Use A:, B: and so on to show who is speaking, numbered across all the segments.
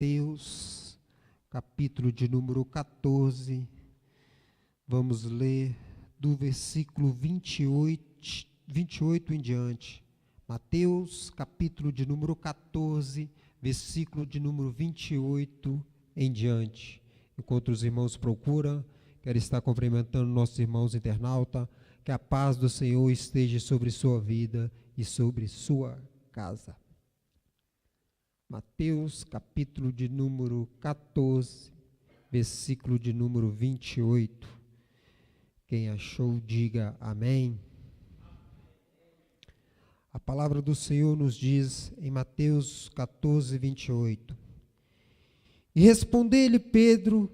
A: Mateus, capítulo de número 14, vamos ler do versículo 28 em diante. Mateus, capítulo de número 14, versículo de número 28 em diante. Enquanto os irmãos procuram, quero estar cumprimentando nossos irmãos internautas, que a paz do Senhor esteja sobre sua vida e sobre sua casa. Mateus, capítulo de número 14, versículo de número 28. Quem achou, diga amém. A palavra do Senhor nos diz em Mateus 14, 28. E respondeu-lhe Pedro,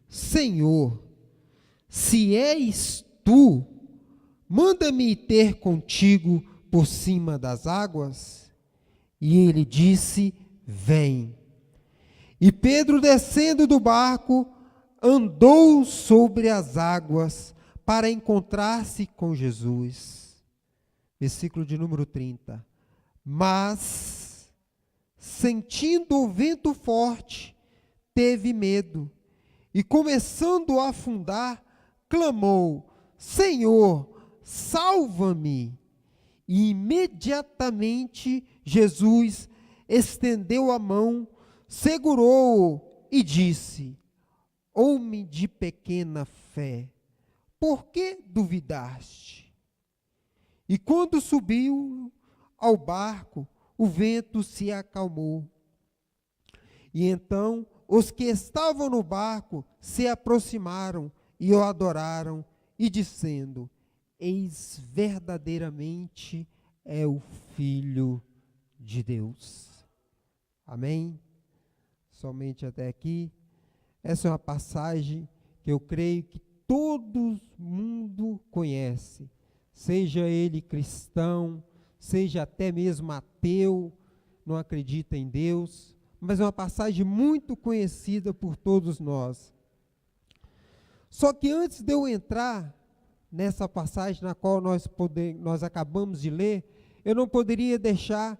A: Senhor, se és tu, manda-me ter contigo por cima das águas? E ele disse, vem. E Pedro, descendo do barco, andou sobre as águas para encontrar-se com Jesus. Versículo de número 30. Mas, sentindo o vento forte, teve medo, e começando a afundar, clamou, Senhor, salva-me. E imediatamente Jesus estendeu a mão, segurou-o e disse, homem de pequena fé, por que duvidaste? E quando subiu ao barco, o vento se acalmou. E então os que estavam no barco se aproximaram e o adoraram, e dizendo, eis verdadeiramente é o Filho de Deus. Amém? Somente até aqui. Essa é uma passagem que eu creio que todo mundo conhece, seja ele cristão, seja até mesmo ateu, não acredita em Deus, mas é uma passagem muito conhecida por todos nós. Só que antes de eu entrar nessa passagem na qual nós acabamos de ler, eu não poderia deixar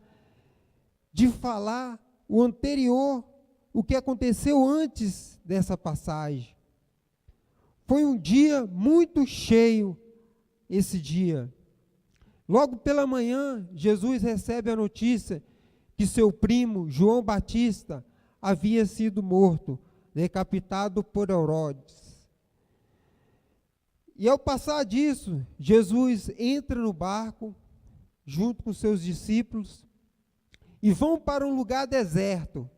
A: de falar o anterior, o que aconteceu antes dessa passagem. Foi um dia muito cheio, esse dia. Logo pela manhã, Jesus recebe a notícia que seu primo, João Batista, havia sido morto, decapitado por Herodes. E ao passar disso, Jesus entra no barco, junto com seus discípulos, e vão para um lugar deserto.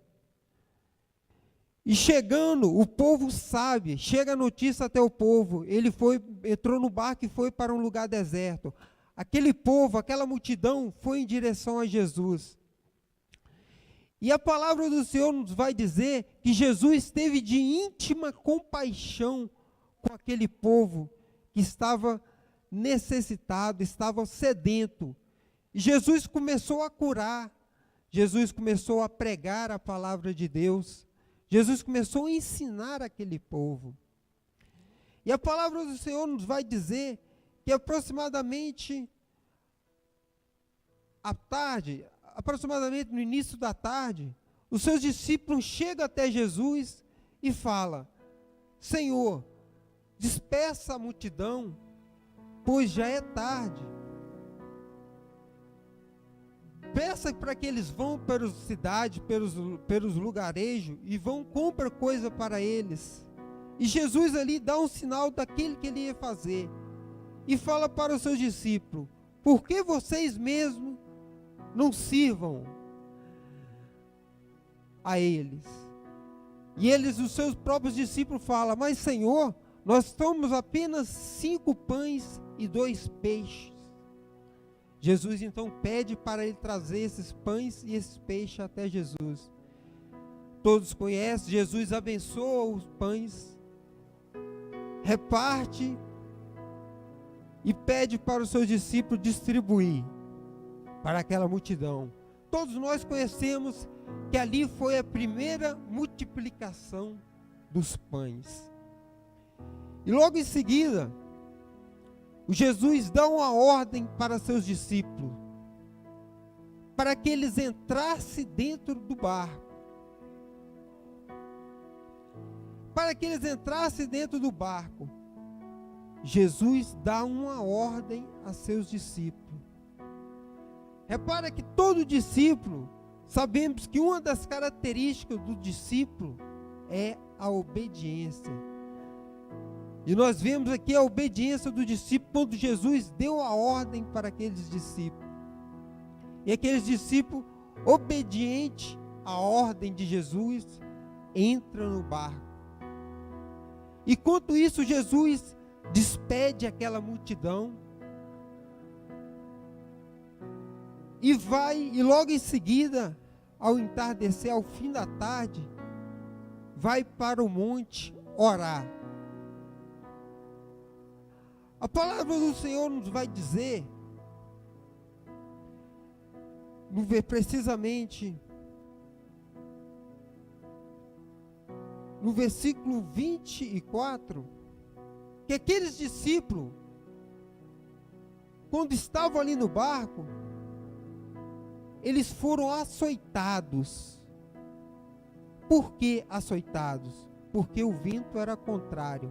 A: E chegando, o povo sabe, chega a notícia até o povo, entrou no barco e foi para um lugar deserto. Aquele povo, aquela multidão foi em direção a Jesus. E a palavra do Senhor nos vai dizer que Jesus teve de íntima compaixão com aquele povo que estava necessitado, estava sedento. E Jesus começou a curar, Jesus começou a pregar a palavra de Deus, Jesus começou a ensinar aquele povo. E a palavra do Senhor nos vai dizer que aproximadamente à tarde, aproximadamente no início da tarde, os seus discípulos chegam até Jesus e falam, Senhor, despeça a multidão, pois já é tarde. Peça para que eles vão para as cidades, pelos lugarejos, e vão comprar coisa para eles. E Jesus ali dá um sinal daquele que ele ia fazer. E fala para os seus discípulos, por que vocês mesmos não sirvam a eles? E eles, os seus próprios discípulos, falam, mas Senhor, nós tomamos apenas 5 pães e 2 peixes. Jesus então pede para ele trazer esses pães e esses peixes até Jesus. Todos conhecem, Jesus abençoa os pães, reparte e pede para os seus discípulos distribuir para aquela multidão. Todos nós conhecemos que ali foi a primeira multiplicação dos pães. E logo em seguida, o Jesus dá uma ordem para seus discípulos. para que eles entrassem dentro do barco. Para que eles entrassem dentro do barco, Jesus dá uma ordem a seus discípulos. Repara que todo discípulo, sabemos que uma das características do discípulo é a obediência. E nós vemos aqui a obediência do discípulo quando Jesus deu a ordem para aqueles discípulos. E aqueles discípulos, obedientes à ordem de Jesus, entram no barco. Enquanto isso, Jesus despede aquela multidão e vai, e logo em seguida, ao entardecer, ao fim da tarde, vai para o monte orar. A palavra do Senhor nos vai dizer, precisamente no versículo 24, que aqueles discípulos, quando estavam ali no barco, eles foram açoitados. Por que açoitados? Porque o vento era contrário.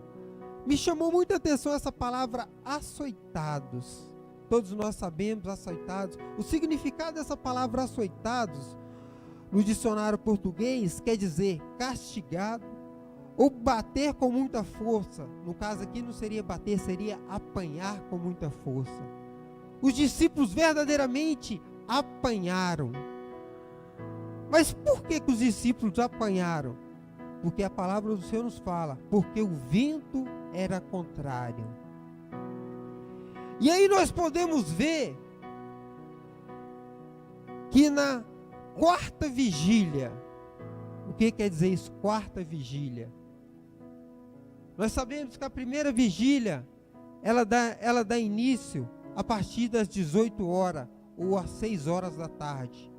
A: Me chamou muita atenção essa palavra açoitados. Todos nós sabemos açoitados. O significado dessa palavra açoitados, no dicionário português, quer dizer castigado ou bater com muita força. No caso aqui não seria bater, seria apanhar com muita força. Os discípulos verdadeiramente apanharam. Mas por que os discípulos apanharam? Porque a palavra do Senhor nos fala, porque o vento era contrário. E aí nós podemos ver que na quarta vigília, o que quer dizer isso? Quarta vigília. Nós sabemos que a primeira vigília, ela dá início a partir das 18 horas ou às 6 horas da tarde.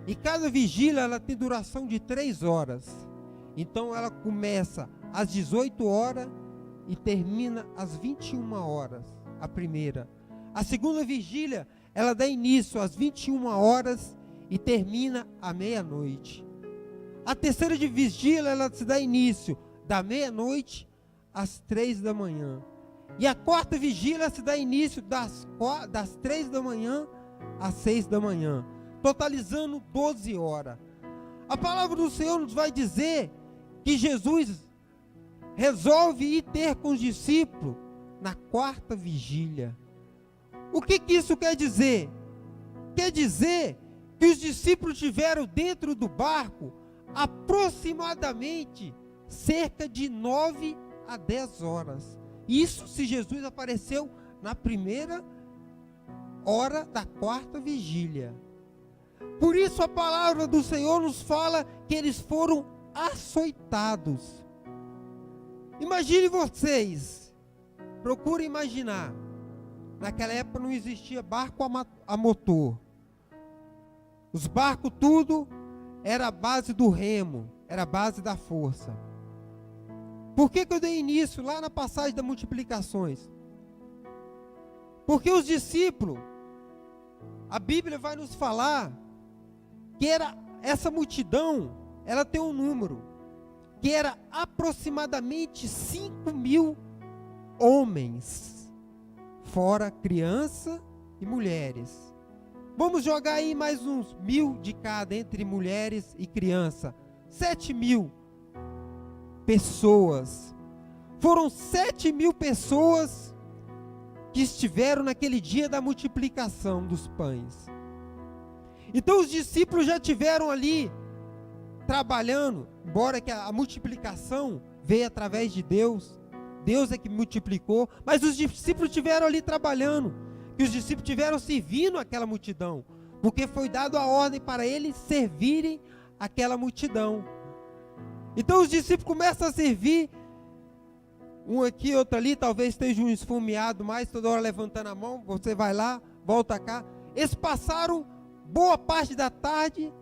A: E cada vigília, ela tem duração de 3 horas. Então ela começa às 18 horas e termina às 21 horas, a primeira. A segunda vigília, ela dá início às 21 horas e termina à meia-noite. A terceira vigília, ela se dá início da meia-noite às 3 da manhã. E a quarta vigília se dá início das 3 da manhã às 6 da manhã, totalizando 12 horas. A palavra do Senhor nos vai dizer que Jesus resolve ir ter com os discípulos na quarta vigília. O que isso quer dizer? Quer dizer que os discípulos tiveram dentro do barco aproximadamente cerca de 9 a 10 horas. Isso se Jesus apareceu na primeira hora da quarta vigília. Por isso a palavra do Senhor nos fala que eles foram açoitados. Imagine vocês, procure imaginar, naquela época não existia barco a motor. Os barcos tudo era a base do remo, era a base da força. Por que eu dei início lá na passagem das multiplicações? Porque os discípulos, a Bíblia vai nos falar que era essa multidão, ela tem um número, que era aproximadamente 5.000 homens, fora criança e mulheres. Vamos jogar aí mais uns 1.000 de cada, entre mulheres e criança, 7.000 pessoas. Foram 7.000 pessoas que estiveram naquele dia da multiplicação dos pães. Então os discípulos já tiveram ali trabalhando, embora que a multiplicação veio através de Deus, Deus é que multiplicou, mas os discípulos tiveram ali trabalhando, que os discípulos tiveram servindo aquela multidão, porque foi dado a ordem para eles servirem aquela multidão. Então os discípulos começam a servir, um aqui, outro ali, talvez esteja um esfomeado mais, toda hora levantando a mão, você vai lá, volta cá. Eles passaram boa parte da tarde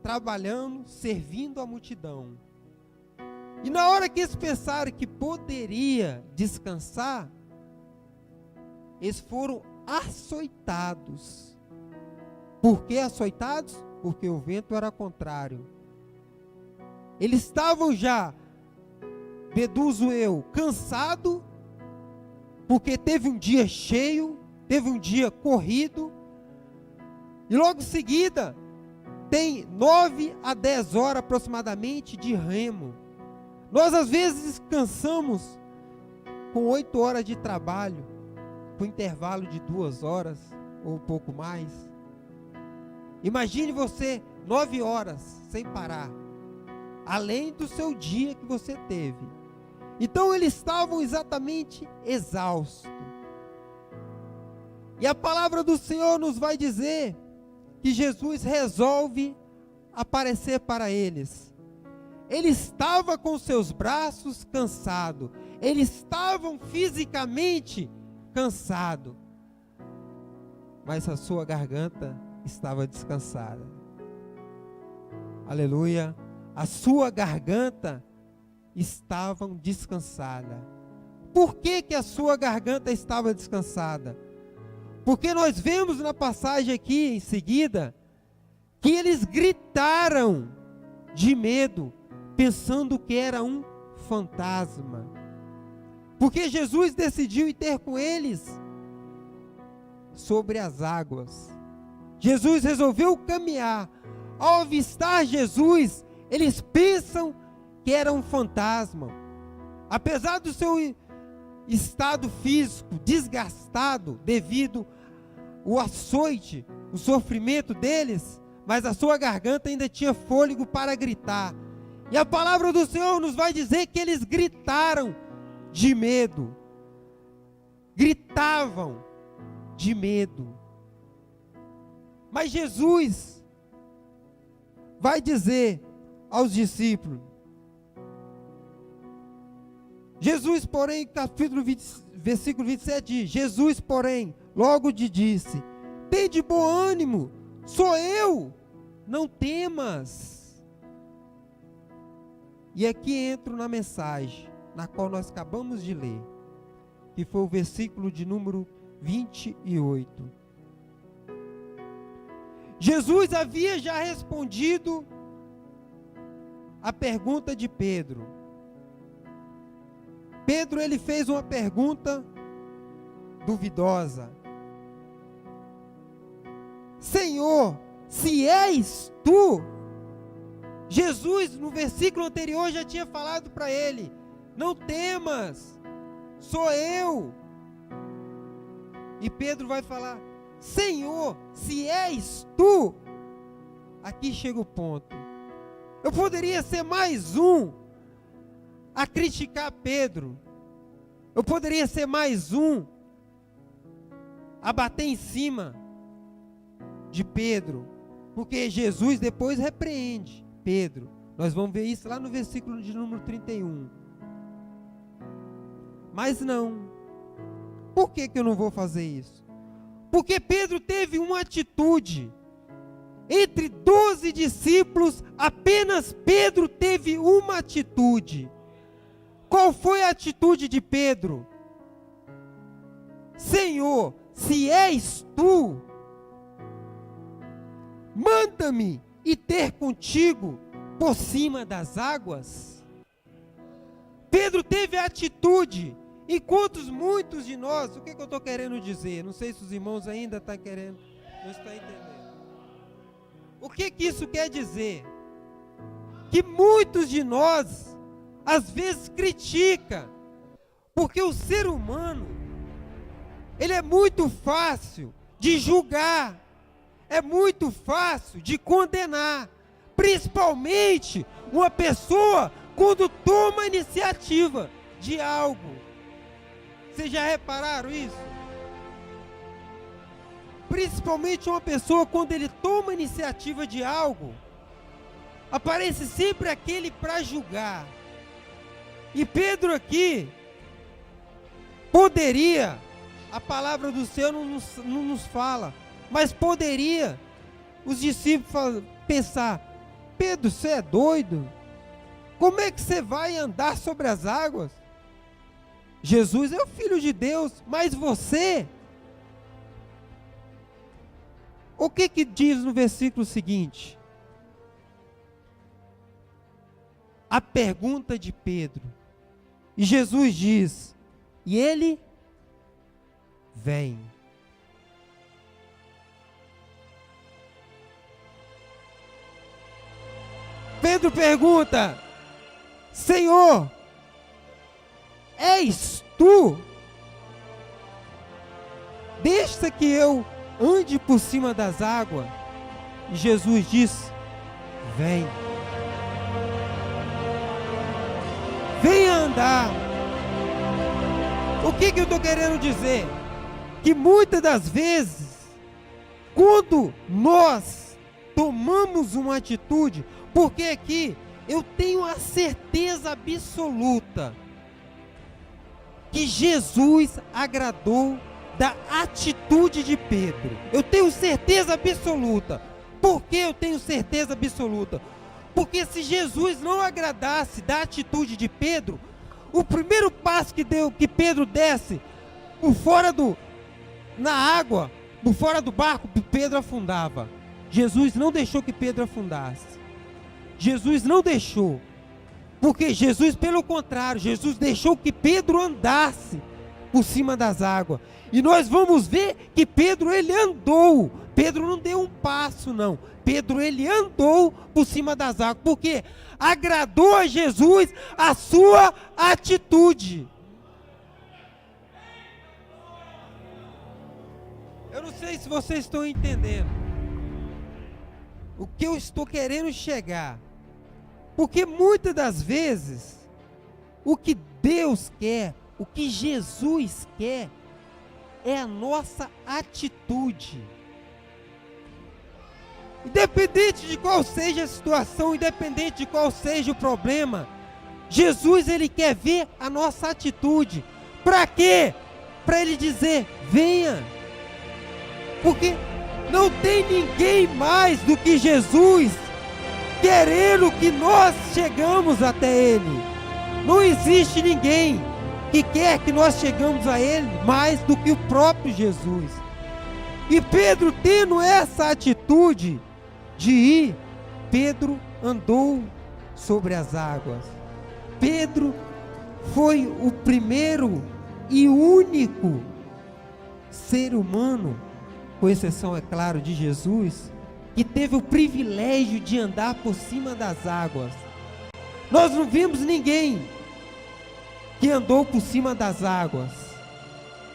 A: trabalhando, servindo a multidão. E na hora que eles pensaram que poderia descansar, eles foram açoitados, Por que açoitados? Porque o vento era contrário. Eles estavam já, deduzo eu, cansado, porque teve um dia cheio, teve um dia corrido, e logo em seguida, tem 9 a 10 horas aproximadamente de remo. Nós às vezes cansamos com 8 horas de trabalho, com intervalo de 2 horas, ou um pouco mais. Imagine você 9 horas sem parar, além do seu dia que você teve. Então eles estavam exatamente exaustos. E a palavra do Senhor nos vai dizer que Jesus resolve aparecer para eles. Ele estava com seus braços cansados. Eles estavam fisicamente cansados. Mas a sua garganta estava descansada. Aleluia. A sua garganta estava descansada. Por que que a sua garganta estava descansada? Porque nós vemos na passagem aqui em seguida que eles gritaram de medo, pensando que era um fantasma. Porque Jesus decidiu ir ter com eles sobre as águas. Jesus resolveu caminhar. Ao avistar Jesus, eles pensam que era um fantasma. Apesar do seu estado físico desgastado devido ao açoite, o sofrimento deles, mas a sua garganta ainda tinha fôlego para gritar. E a palavra do Senhor nos vai dizer que eles gritaram de medo. Gritavam de medo. Mas Jesus vai dizer aos discípulos, Jesus, porém, capítulo 20, versículo 27 diz, Jesus, porém, logo lhe disse, tem de bom ânimo, sou eu, não temas. E aqui entro na mensagem, na qual nós acabamos de ler, que foi o versículo de número 28. Jesus havia já respondido a pergunta de Pedro. Pedro, ele fez uma pergunta duvidosa. Senhor, se és tu, Jesus no versículo anterior já tinha falado para ele, não temas, sou eu. E Pedro vai falar, Senhor, se és tu, aqui chega o ponto. Eu poderia ser mais um a criticar Pedro. Eu poderia ser mais um a bater em cima de Pedro, porque Jesus depois repreende Pedro. Nós vamos ver isso lá no versículo de número 31. Mas não. Por que que eu não vou fazer isso? Porque Pedro teve uma atitude. Entre 12 discípulos, apenas Pedro teve uma atitude. Qual foi a atitude de Pedro? Senhor, se és tu, manda-me ir ter contigo por cima das águas. Pedro teve a atitude, enquanto muitos de nós, o que eu estou querendo dizer? Não sei se os irmãos ainda estão querendo, não estão entendendo. O que isso quer dizer? Que muitos de nós, às vezes critica, porque o ser humano, ele é muito fácil de julgar, é muito fácil de condenar, principalmente uma pessoa quando toma iniciativa de algo. Vocês já repararam isso? Principalmente uma pessoa quando ele toma iniciativa de algo, aparece sempre aquele para julgar. E Pedro aqui poderia, a palavra do Senhor não nos fala, mas poderia os discípulos pensar, Pedro, você é doido? Como é que você vai andar sobre as águas? Jesus é o Filho de Deus, mas você O que diz no versículo seguinte? A pergunta de Pedro. E Jesus diz, e ele vem. Pedro pergunta, Senhor, és tu? Deixa que eu ande por cima das águas. E Jesus diz, vem. Venha andar. O que eu estou querendo dizer? Que muitas das vezes, quando nós tomamos uma atitude, porque aqui eu tenho a certeza absoluta que Jesus agradou da atitude de Pedro. Eu tenho certeza absoluta. Por que eu tenho certeza absoluta? Porque se Jesus não agradasse da atitude de Pedro, o primeiro passo que Pedro desse por fora na água, por fora do barco, Pedro afundava. Jesus não deixou que Pedro afundasse. Jesus não deixou. Porque Jesus, pelo contrário, Jesus deixou que Pedro andasse por cima das águas. E nós vamos ver que Pedro, ele andou. Pedro não deu um passo, não. Pedro, ele andou por cima das águas. Porque agradou a Jesus a sua atitude. Eu não sei se vocês estão entendendo o que eu estou querendo chegar. Porque muitas das vezes, o que Deus quer, o que Jesus quer, é a nossa atitude. Independente de qual seja a situação, independente de qual seja o problema, Jesus, ele quer ver a nossa atitude. Para quê? Para ele dizer, venha. Porque não tem ninguém mais do que Jesus querendo que nós chegamos até Ele. Não existe ninguém que quer que nós chegamos a Ele mais do que o próprio Jesus. E Pedro, tendo essa atitude de ir, Pedro andou sobre as águas. Pedro foi o primeiro e único ser humano, com exceção, é claro, de Jesus, que teve o privilégio de andar por cima das águas. Nós não vimos ninguém que andou por cima das águas,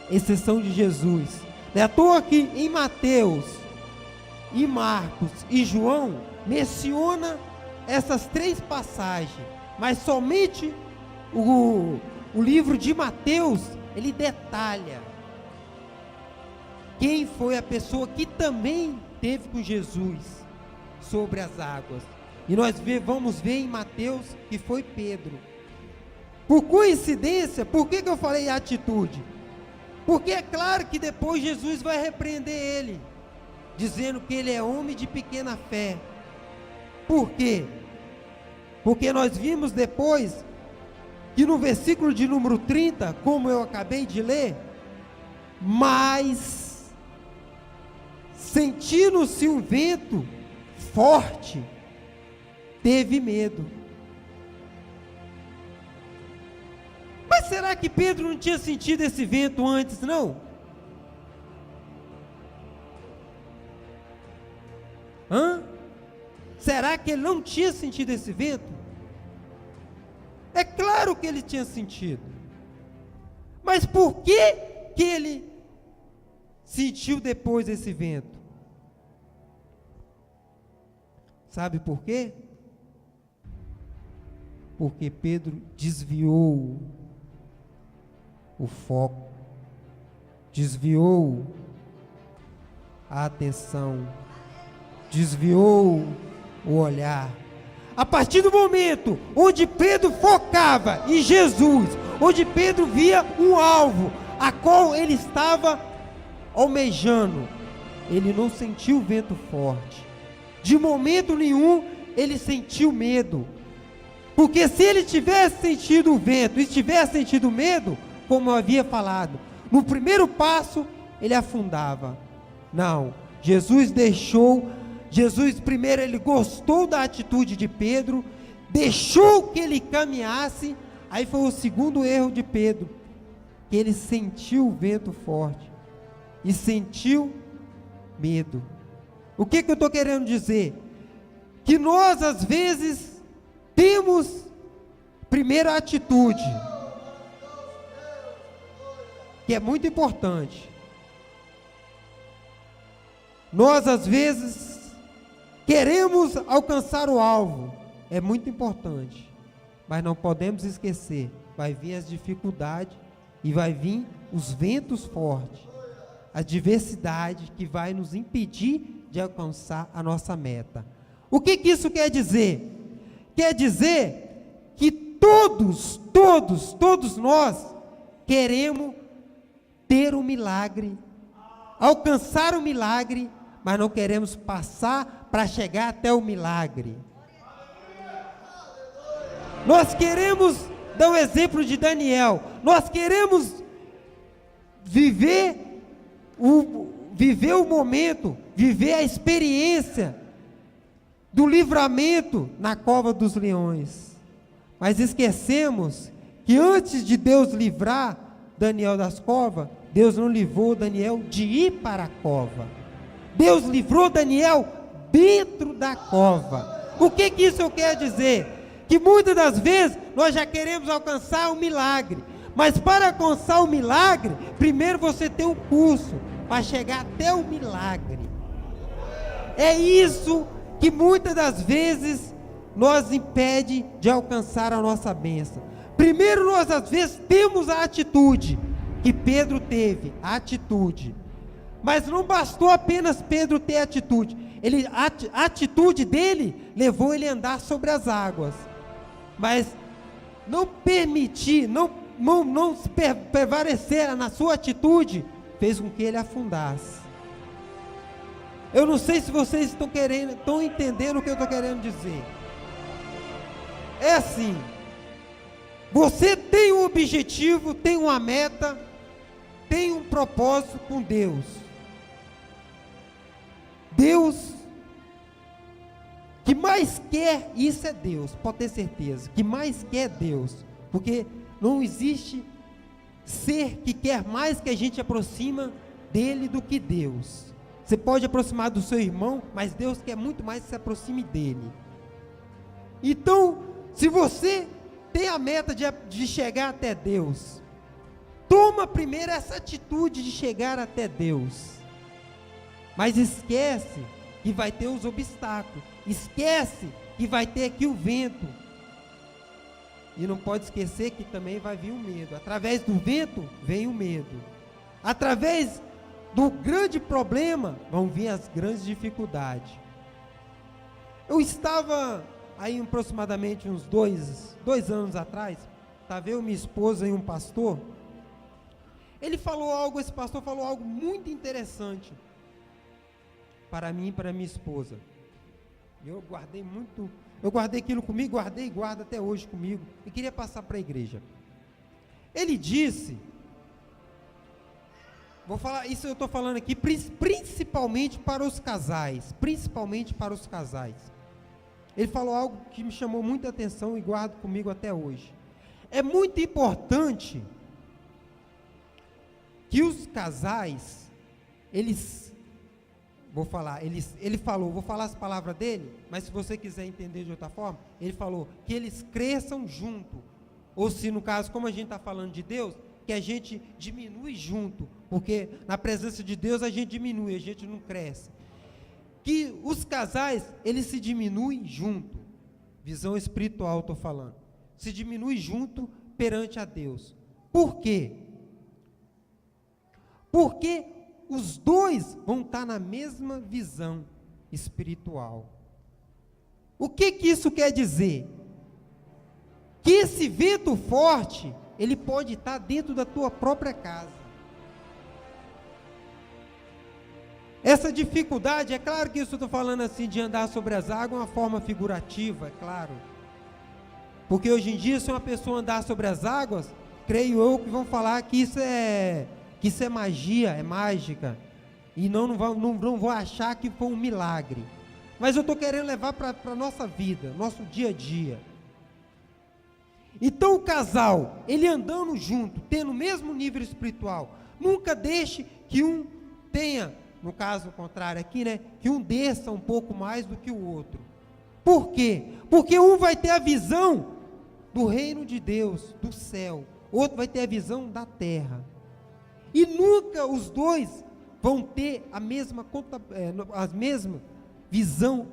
A: exceção de Jesus. Não é à toa que em Mateus, e Marcos e João menciona essas três passagens, mas somente o livro de Mateus, ele detalha quem foi a pessoa que também teve com Jesus sobre as águas. E nós vamos ver em Mateus que foi Pedro. Por coincidência, por que eu falei atitude? Porque é claro que depois Jesus vai repreender ele, dizendo que ele é homem de pequena fé. Por quê? Porque nós vimos depois que no versículo de número 30, como eu acabei de ler, mas sentindo-se um vento forte, teve medo. Mas será que Pedro não tinha sentido esse vento antes, não? Será que ele não tinha sentido esse vento? É claro que ele tinha sentido. Mas por que ele sentiu depois esse vento? Sabe por quê? Porque Pedro desviou o foco, desviou a atenção, desviou o olhar. A partir do momento onde Pedro focava em Jesus, onde Pedro via um alvo, a qual ele estava almejando, ele não sentiu vento forte. De momento nenhum ele sentiu medo. Porque se ele tivesse sentido o vento e tivesse sentido medo, como eu havia falado, no primeiro passo ele afundava. Não, Jesus primeiro ele gostou da atitude de Pedro, deixou que ele caminhasse. Aí foi o segundo erro de Pedro, que ele sentiu o vento forte e sentiu medo. O que eu estou querendo dizer? Que nós às vezes temos primeiro a atitude, que é muito importante. Nós às vezes queremos alcançar o alvo, é muito importante, mas não podemos esquecer, vai vir as dificuldades e vai vir os ventos fortes, a adversidade que vai nos impedir de alcançar a nossa meta. O que isso quer dizer? Quer dizer que todos nós queremos ter um milagre, alcançar o milagre, mas não queremos passar para chegar até o milagre. Nós queremos dar o exemplo de Daniel, nós queremos viver o momento, viver a experiência do livramento na cova dos leões, mas esquecemos que antes de Deus livrar Daniel das covas, Deus não livrou Daniel de ir para a cova, Deus livrou Daniel dentro da cova. O que isso quer dizer? Que muitas das vezes nós já queremos alcançar o milagre, mas para alcançar o milagre, primeiro você tem um curso para chegar até o milagre. É isso que muitas das vezes nos impede de alcançar a nossa bênção. Primeiro nós às vezes temos a atitude que Pedro teve, a atitude, mas não bastou apenas Pedro ter atitude, a atitude dele levou ele a andar sobre as águas, mas não permitir, não prevalecer na sua atitude, fez com que ele afundasse. Eu não sei se vocês estão entendendo o que eu estou querendo dizer. É assim, você tem um objetivo, tem uma meta, tem um propósito com Deus. Deus, que mais quer, isso é Deus, pode ter certeza, que mais quer Deus, porque não existe ser que quer mais que a gente aproxima dele do que Deus. Você pode aproximar do seu irmão, mas Deus quer muito mais que se aproxime dele. Então, se você tem a meta de chegar até Deus, toma primeiro essa atitude de chegar até Deus, mas esquece que vai ter os obstáculos, esquece que vai ter aqui o vento, e não pode esquecer que também vai vir o medo. Através do vento vem o medo, através do grande problema vão vir as grandes dificuldades. Eu estava aí aproximadamente uns dois anos atrás, estava eu, minha esposa e um pastor. Esse pastor falou algo muito interessante para mim e para minha esposa. Eu guardei aquilo comigo, guardei e guardo até hoje comigo, e queria passar para a igreja. Ele disse, vou falar, isso eu estou falando aqui principalmente para os casais, Ele falou algo que me chamou muita atenção e guardo comigo até hoje. É muito importante que os casais, vou falar as palavras dele, mas se você quiser entender de outra forma, ele falou que eles cresçam junto, ou se no caso, como a gente está falando de Deus, que a gente diminui junto, porque na presença de Deus a gente diminui, a gente não cresce. Que os casais, eles se diminuem junto, visão espiritual estou falando, se diminui junto perante a Deus. Por quê? Porque os dois vão estar na mesma visão espiritual. O que isso quer dizer? Que esse vento forte, ele pode estar dentro da tua própria casa. Essa dificuldade, é claro que isso eu estou falando assim, de andar sobre as águas, é uma forma figurativa, é claro. Porque hoje em dia, se uma pessoa andar sobre as águas, creio eu que vão falar que isso é magia, é mágica. E não vou achar que foi um milagre. Mas eu estou querendo levar para a nossa vida, nosso dia a dia. Então o casal, ele andando junto, tendo o mesmo nível espiritual, nunca deixe que um tenha, no caso contrário aqui, né, que um desça um pouco mais do que o outro. Por quê? Porque um vai ter a visão do reino de Deus, do céu, outro vai ter a visão da terra. E nunca os dois vão ter a mesma visão,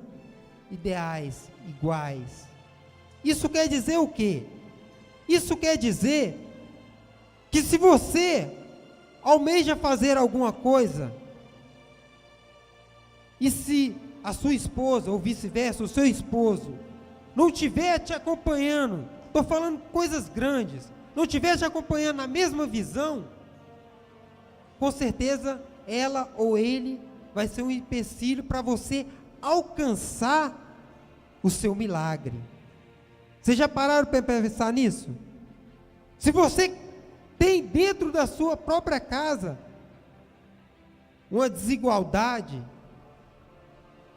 A: ideais, iguais. Isso quer dizer o quê? Isso quer dizer que se você almeja fazer alguma coisa, e se a sua esposa, ou vice-versa, o seu esposo, não estiver te acompanhando, estou falando coisas grandes, não estiver te acompanhando na mesma visão, com certeza ela ou ele vai ser um empecilho para você alcançar o seu milagre. Vocês já pararam para pensar nisso? Se você tem dentro da sua própria casa uma desigualdade,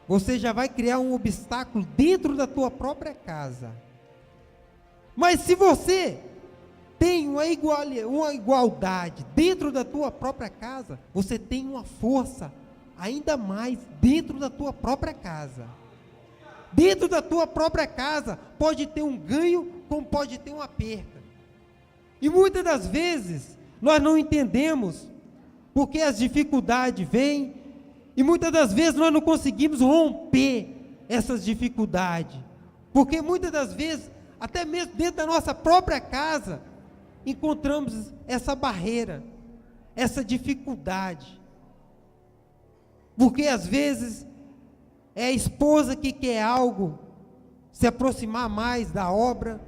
A: você já vai criar um obstáculo dentro da tua própria casa. Mas se você tem uma igualdade dentro da tua própria casa, você tem uma força ainda mais dentro da tua própria casa. Dentro da tua própria casa pode ter um ganho, como pode ter uma perda. E muitas das vezes nós não entendemos porque as dificuldades vêm, e muitas das vezes nós não conseguimos romper essas dificuldades, porque muitas das vezes, até mesmo dentro da nossa própria casa, encontramos essa barreira, essa dificuldade, porque às vezes é a esposa que quer algo, se aproximar mais da obra,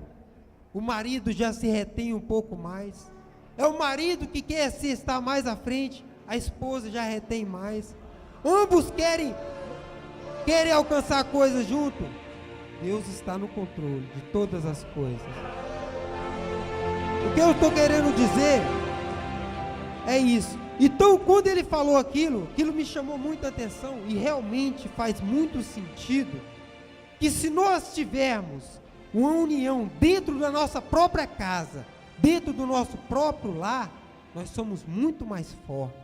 A: o marido já se retém um pouco mais, é o marido que quer se estar mais à frente, a esposa já retém mais, ambos querem alcançar coisas junto. Deus está no controle de todas as coisas. O que eu estou querendo dizer é isso. Então, quando ele falou aquilo me chamou muita atenção, e realmente faz muito sentido, que se nós tivermos uma união dentro da nossa própria casa, dentro do nosso próprio lar, nós somos muito mais fortes.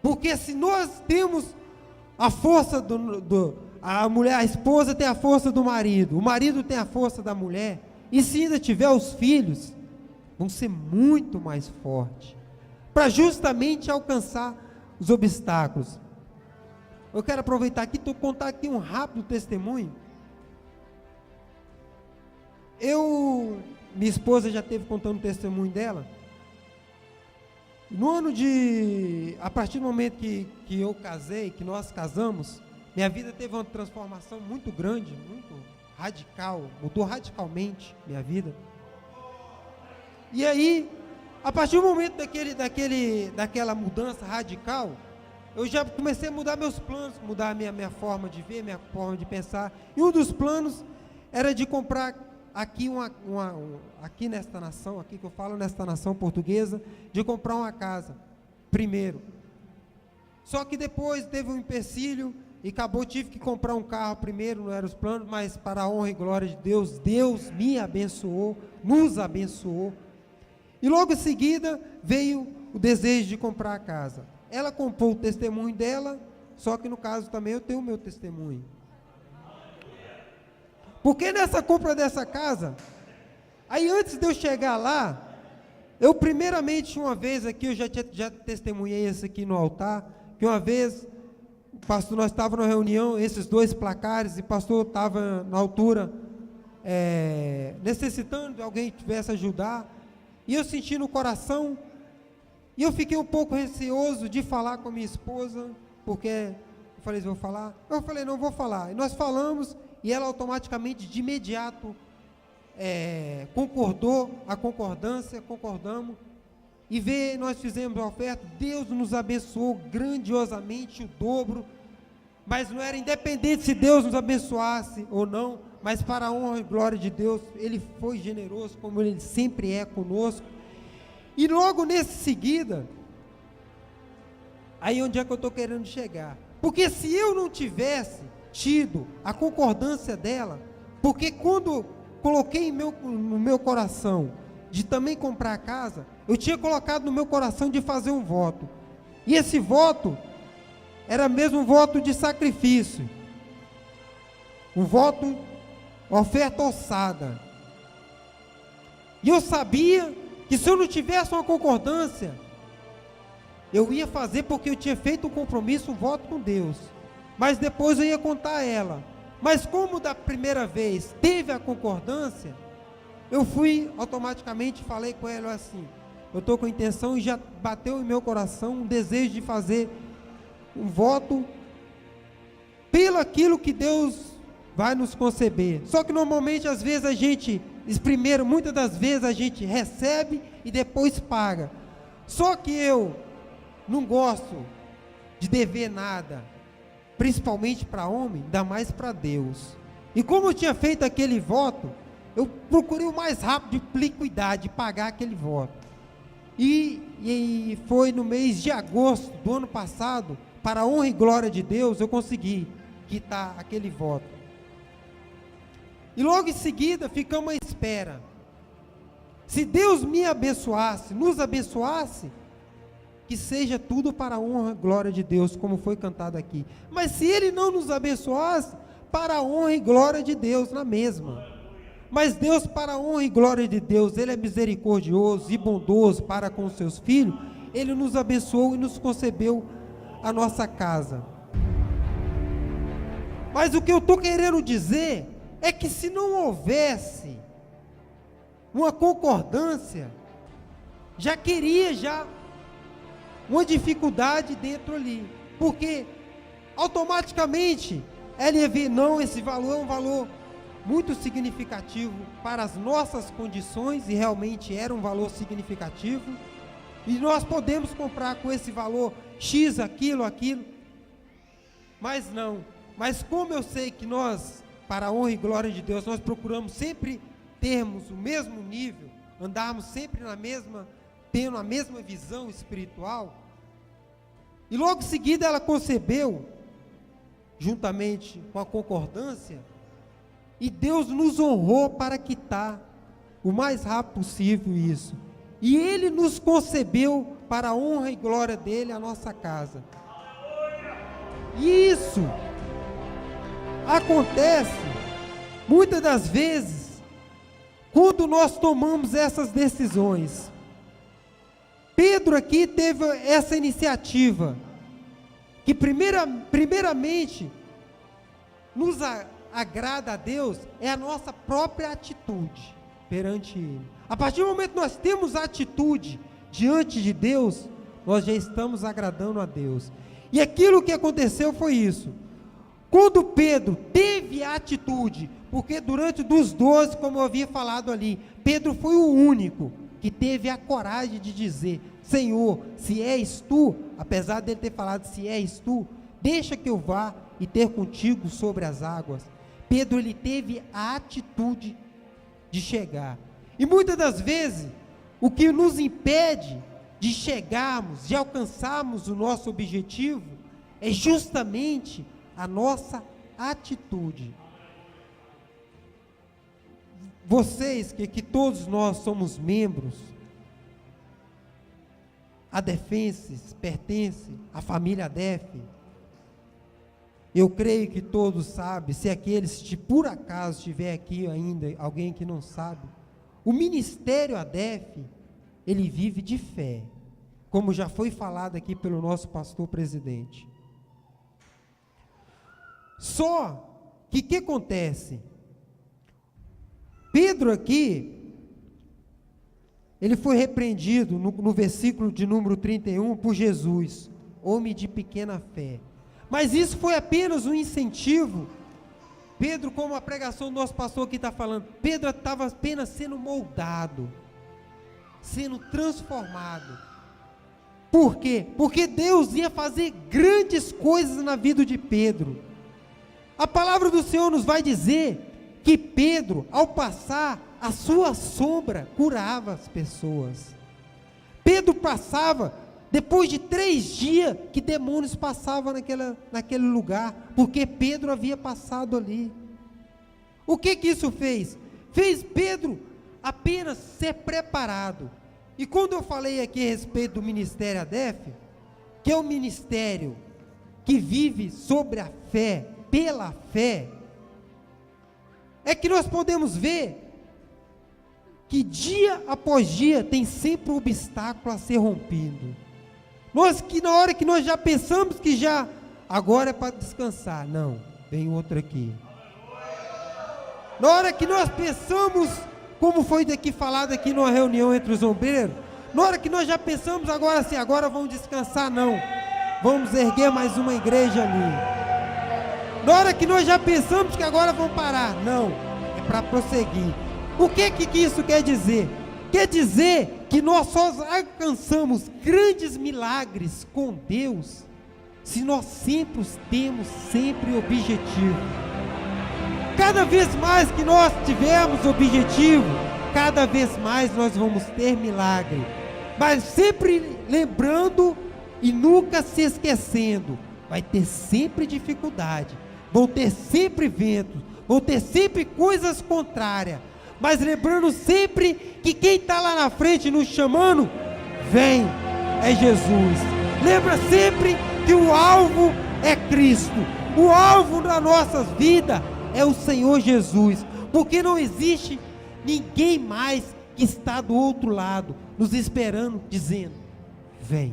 A: Porque se nós temos a força a esposa tem a força do marido, o marido tem a força da mulher, e se ainda tiver os filhos, vão ser muito mais fortes, para justamente alcançar os obstáculos. Eu quero aproveitar aqui e contar aqui um rápido testemunho. Minha esposa já esteve contando o testemunho dela. A partir do momento que eu casei, que nós casamos, minha vida teve uma transformação muito grande, muito radical, mudou radicalmente minha vida. E aí, a partir do momento daquela mudança radical, eu já comecei a mudar meus planos, mudar a minha forma de ver, minha forma de pensar. E um dos planos era de comprar aqui aqui nesta nação, aqui que eu falo nesta nação portuguesa, de comprar uma casa, primeiro. Só que depois teve um empecilho e tive que comprar um carro primeiro, não eram os planos, mas para a honra e glória de Deus, Deus me abençoou, nos abençoou. E logo em seguida veio o desejo de comprar a casa. Ela comprou o testemunho dela, só que no caso também eu tenho o meu testemunho. Porque nessa compra dessa casa, aí antes de eu chegar lá, eu primeiramente uma vez aqui, eu já testemunhei isso aqui no altar, que uma vez, pastor, nós estávamos na reunião, esses dois placares, e o pastor estava na altura, necessitando de alguém que tivesse ajudar, e eu senti no coração, e eu fiquei um pouco receoso de falar com a minha esposa, porque eu falei, vou falar? Eu falei, não vou falar, e nós falamos, e ela automaticamente, de imediato, concordou, concordamos, e nós fizemos a oferta, Deus nos abençoou grandiosamente, o dobro, mas não era independente se Deus nos abençoasse ou não, mas para a honra e glória de Deus, Ele foi generoso, como Ele sempre é conosco. E logo nesse seguida, Aí onde é que eu estou querendo chegar? Porque se eu não tivesse tido a concordância dela, porque quando coloquei no meu coração de também comprar a casa, eu tinha colocado no meu coração de fazer um voto. E esse voto era mesmo um voto de sacrifício. Um voto, oferta ossada. E eu sabia que se eu não tivesse uma concordância, eu ia fazer porque eu tinha feito um compromisso, um voto com Deus. Mas depois eu ia contar a ela. Mas como da primeira vez teve a concordância, eu fui automaticamente, falei com ela assim, eu estou com a intenção e já bateu em meu coração um desejo de fazer um voto pelo aquilo que Deus vai nos conceber. Só que normalmente às vezes muitas das vezes a gente recebe e depois paga. Só que eu não gosto de dever nada, principalmente para homem, ainda mais para Deus. E como eu tinha feito aquele voto, eu procurei o mais rápido de liquidar, de pagar aquele voto. E foi no mês de agosto do ano passado, para a honra e glória de Deus, eu consegui quitar aquele voto. E logo em seguida, ficamos à espera. Se Deus me abençoasse, nos abençoasse, que seja tudo para a honra e glória de Deus, como foi cantado aqui. Mas se Ele não nos abençoasse, para a honra e glória de Deus, na mesma. Mas Deus, para a honra e glória de Deus, Ele é misericordioso e bondoso para com os seus filhos, Ele nos abençoou e nos concebeu a nossa casa. Mas o que eu estou querendo dizer é que se não houvesse uma concordância, já uma dificuldade dentro ali, porque automaticamente ela ia ver, não, esse valor é um valor muito significativo para as nossas condições, e realmente era um valor significativo, e nós podemos comprar com esse valor X, aquilo, mas não, mas como eu sei que nós, para a honra e glória de Deus, nós procuramos sempre termos o mesmo nível, andarmos sempre tendo a mesma visão espiritual, e logo em seguida ela concebeu, juntamente com a concordância, e Deus nos honrou para quitar o mais rápido possível isso, e Ele nos concebeu para a honra e glória dEle, a nossa casa. E isso acontece muitas das vezes quando nós tomamos essas decisões. Pedro aqui teve essa iniciativa, que primeiramente nos agrada a Deus, é a nossa própria atitude perante Ele. A partir do momento que nós temos a atitude diante de Deus, nós já estamos agradando a Deus. E aquilo que aconteceu foi isso. Quando Pedro teve a atitude, porque durante dos 12, como eu havia falado ali, Pedro foi o único que teve a coragem de dizer, Senhor, se és tu, apesar dele ter falado, se és tu, deixa que eu vá e ter contigo sobre as águas. Pedro, ele teve a atitude de chegar. E muitas das vezes, o que nos impede de chegarmos, de alcançarmos o nosso objetivo, é justamente a nossa atitude. Vocês, que todos nós somos membros, a Defenses pertence à família Def. Eu creio que todos sabem, se aqueles que por acaso estiver aqui ainda, alguém que não sabe, o Ministério ADEF, ele vive de fé, como já foi falado aqui pelo nosso pastor presidente. Só que o que acontece? Pedro aqui, ele foi repreendido no versículo de número 31 por Jesus, homem de pequena fé. Mas isso foi apenas um incentivo. Pedro, como a pregação do nosso pastor aqui está falando, Pedro estava apenas sendo moldado, sendo transformado. Por quê? Porque Deus ia fazer grandes coisas na vida de Pedro. A palavra do Senhor nos vai dizer que Pedro, ao passar, a sua sombra curava as pessoas. Pedro passava, Depois de 3 dias que demônios passavam naquele lugar, porque Pedro havia passado ali. O que isso fez? Fez Pedro apenas ser preparado. E quando eu falei aqui a respeito do ministério ADEF, que é um ministério que vive sobre a fé, pela fé, é que nós podemos ver que dia após dia tem sempre um obstáculo a ser rompido. Que na hora que nós já pensamos que já, agora é para descansar, não, vem outro aqui. Na hora que nós pensamos, como foi daqui falado aqui numa reunião entre os obreiros, na hora que nós já pensamos agora assim, agora vamos descansar, não, vamos erguer mais uma igreja ali. Na hora que nós já pensamos que agora vamos parar, não, é para prosseguir. O que isso quer dizer? Quer dizer que nós só alcançamos grandes milagres com Deus se nós sempre temos objetivo. Cada vez mais que nós tivermos objetivo, cada vez mais nós vamos ter milagre. Mas sempre lembrando e nunca se esquecendo, vai ter sempre dificuldade, vão ter sempre ventos, vão ter sempre coisas contrárias. Mas lembrando sempre que quem está lá na frente nos chamando, vem, é Jesus. Lembra sempre que o alvo é Cristo. O alvo das nossas vidas é o Senhor Jesus. Porque não existe ninguém mais que está do outro lado, nos esperando, dizendo, vem,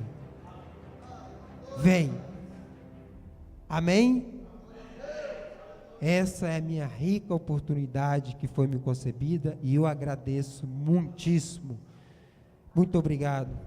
A: vem. Amém? Essa é a minha rica oportunidade que foi me concebida e eu agradeço muitíssimo. Muito obrigado.